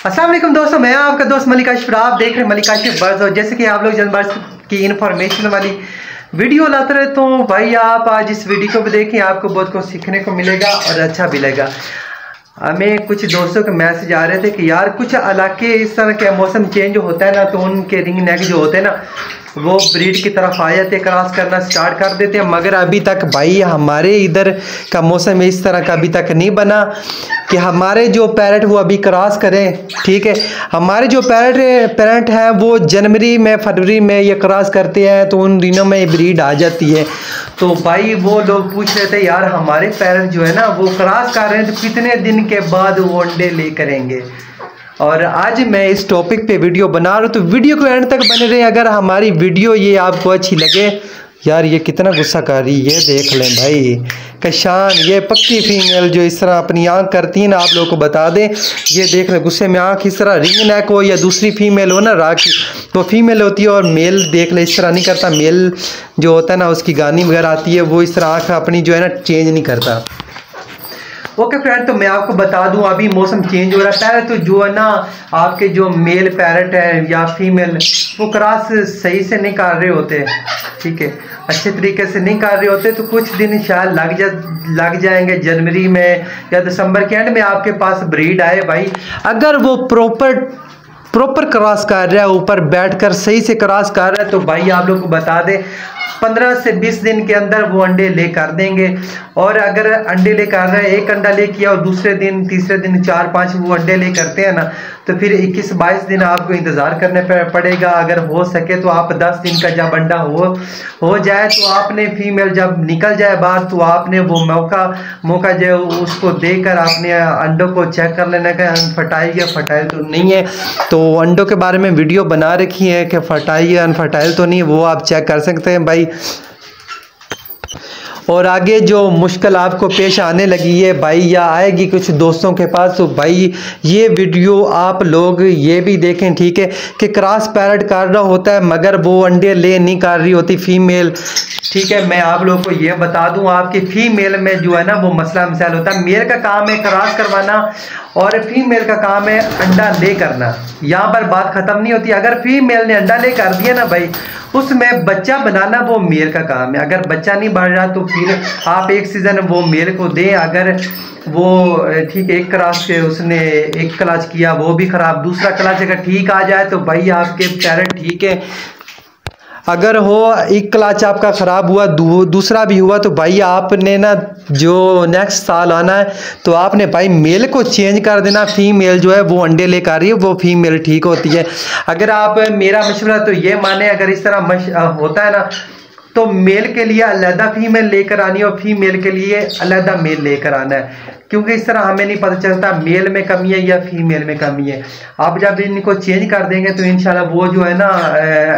अस्सलाम वालेकुम दोस्तों, मैं आपका दोस्त मलिक अशरफ। आप देख रहे हैं मलिक अशरफ बर्ड्स। और जैसे कि आप लोग जनबर्ड्स की इंफॉर्मेशन वाली वीडियो लाते रहते हो भाई, आप आज इस वीडियो को भी देखें, आपको बहुत कुछ सीखने को मिलेगा और अच्छा भी लगेगा। हमें कुछ दोस्तों के मैसेज आ रहे थे कि यार कुछ इलाके इस तरह के मौसम चेंज होता है ना, तो उनके रिंग नेक जो होते हैं ना वो ब्रीड की तरफ आ जाते हैं, क्रॉस करना स्टार्ट कर देते हैं। मगर अभी तक भाई हमारे इधर का मौसम इस तरह का अभी तक नहीं बना कि हमारे जो पैरेट वो अभी क्रॉस करें। ठीक है, हमारे जो पैरेट हैं वो जनवरी में फरवरी में ये क्रॉस करते हैं, तो उन दिनों में ब्रीड आ जाती है। तो भाई वो लोग पूछ रहे थे यार हमारे पैरेट जो है ना वो क्रॉस कर रहे हैं, तो कितने दिन के बाद वो अंडे ले करेंगे। और आज मैं इस टॉपिक पे वीडियो बना रहा हूँ, तो वीडियो को एंड तक बने रहे। अगर हमारी वीडियो ये आपको अच्छी लगे, यार ये कितना गुस्सा कर रही है, ये देख लें भाई कशान, ये पक्की फीमेल जो इस तरह अपनी आँख करती है ना, आप लोगों को बता दें, ये देख लें गुस्से में आँख इस तरह रिंग नेक हो या दूसरी फीमेल हो ना राखी, तो फीमेल होती है और मेल देख ले इस तरह नहीं करता। मेल जो होता है ना उसकी गानी वगैरह आती है, वो इस तरह आँख अपनी जो है ना चेंज नहीं करता। ओके फ्रेंड, तो मैं आपको बता दूं अभी मौसम चेंज हो रहा है। पहले तो जो है ना आपके जो मेल पैरेट है या फीमेल वो क्रॉस सही से नहीं कर रहे होते, ठीक है, अच्छे तरीके से नहीं कर रहे होते, तो कुछ दिन शायद लग जाएंगे जनवरी में या दिसंबर के एंड में आपके पास ब्रीड आए। भाई अगर वो प्रॉपर क्रॉस कर रहा है, ऊपर बैठकर सही से क्रॉस कर रहा है, तो भाई आप लोग को बता दें 15 से 20 दिन के अंदर वो अंडे ले कर देंगे। और अगर अंडे ले कर रहे हैं, एक अंडा ले किया और दूसरे दिन तीसरे दिन 4-5 वो अंडे ले करते हैं ना, तो फिर 21-22 दिन आपको इंतज़ार करने पड़ेगा। अगर हो सके तो आप 10 दिन का जब अंडा हो जाए, तो आपने फीमेल जब निकल जाए बाहर, तो आपने वो मौका जो उसको देकर आपने अंडों को चेक कर लेना कि अनफर्टाइल या फर्टाइल तो नहीं है। तो अंडों के बारे में वीडियो बना रखी है कि फर्टाइल या अनफर्टाइल तो नहीं, वो आप चेक कर सकते हैं भाई। और आगे जो मुश्किल आपको पेश आने लगी है भाई या आएगी कुछ दोस्तों के पास, तो भाई ये वीडियो आप लोग ये भी देखें, ठीक है, कि क्रॉस पैरेट कर रहा होता है मगर वो अंडे ले नहीं कर रही होती फीमेल। ठीक है, मैं आप लोगों को ये बता दूं, आपकी फीमेल में जो है ना वो मसला मसाइल होता है। मेल का काम है क्रॉस करवाना और फीमेल का काम है अंडा ले करना। यहाँ पर बात खत्म नहीं होती। अगर फीमेल ने अंडा ले कर दिया ना भाई, उसमें बच्चा बनाना वो मेल का काम है। अगर बच्चा नहीं बढ़ रहा तो फिर आप एक सीजन वो मेल को दें। अगर वो ठीक एक क्लास से उसने एक क्लास किया वो भी खराब, दूसरा क्लास अगर ठीक आ जाए तो भाई आपके पैरेट ठीक है। अगर हो एक क्लाच आपका ख़राब हुआ दूसरा भी हुआ, तो भाई आपने ना जो नेक्स्ट साल आना है तो आपने भाई मेल को चेंज कर देना। फीमेल जो है वो अंडे लेकर आ रही है, वो फीमेल ठीक होती है। अगर आप मेरा मशवरा तो ये माने, अगर इस तरह होता है ना तो मेल के लिए अलहदा फीमेल लेकर आनी है और फीमेल के लिए अलहदा मेल लेकर आना है, क्योंकि इस तरह हमें नहीं पता चलता मेल में कमी है या फीमेल में कमी है। आप जब इनको चेंज कर देंगे तो इंशाल्लाह वो जो है ना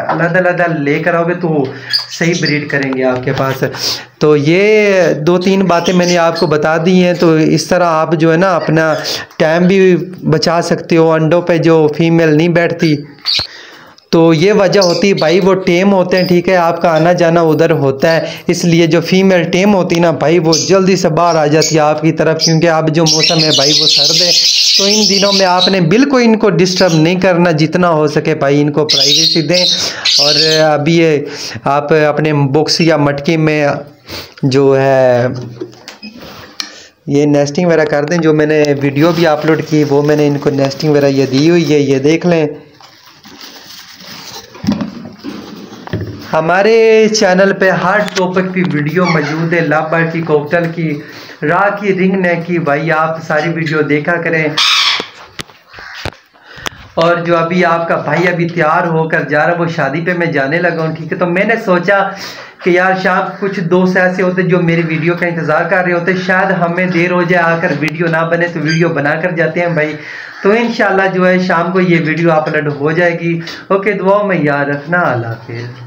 अलग-अलग लेकर आओगे तो सही ब्रीड करेंगे आपके पास। तो ये 2-3 बातें मैंने आपको बता दी हैं, तो इस तरह आप जो है ना अपना टाइम भी बचा सकते हो। अंडों पे जो फीमेल नहीं बैठती तो ये वजह होती है भाई, वो टेम होते हैं, ठीक है, आपका आना जाना उधर होता है, इसलिए जो फीमेल टेम होती है ना भाई वो जल्दी से बाहर आ जाती है आपकी तरफ, क्योंकि अब जो मौसम है भाई वो सर्द है। तो इन दिनों में आपने बिल्कुल इनको डिस्टर्ब नहीं करना, जितना हो सके भाई इनको प्राइवेसी दें। और अभी ये आप अपने बॉक्स या मटकी में जो है ये नेस्टिंग वगैरह कर दें। जो मैंने वीडियो भी अपलोड की वो मैंने इनको नेस्टिंग वगैरह ये दी हुई है, ये देख लें। हमारे चैनल पे हर टॉपिक की वीडियो मौजूद है, लव बर्ड की, कॉकटेल की, राह की, रिंग नेक की, भाई आप सारी वीडियो देखा करें। और जो अभी आपका भाई अभी तैयार होकर जा रहा है, वो शादी पे मैं जाने लगा हूँ, ठीक है। तो मैंने सोचा कि यार शाम कुछ दोस्त ऐसे होते जो मेरी वीडियो का इंतज़ार कर रहे होते, शायद हमें देर हो जाए आकर वीडियो ना बने, तो वीडियो बना कर जाते हैं भाई। तो इंशाल्लाह जो है शाम को ये वीडियो अपलोड हो जाएगी। ओके, दुआ में याद रखना, अल्लाह हाफिज़।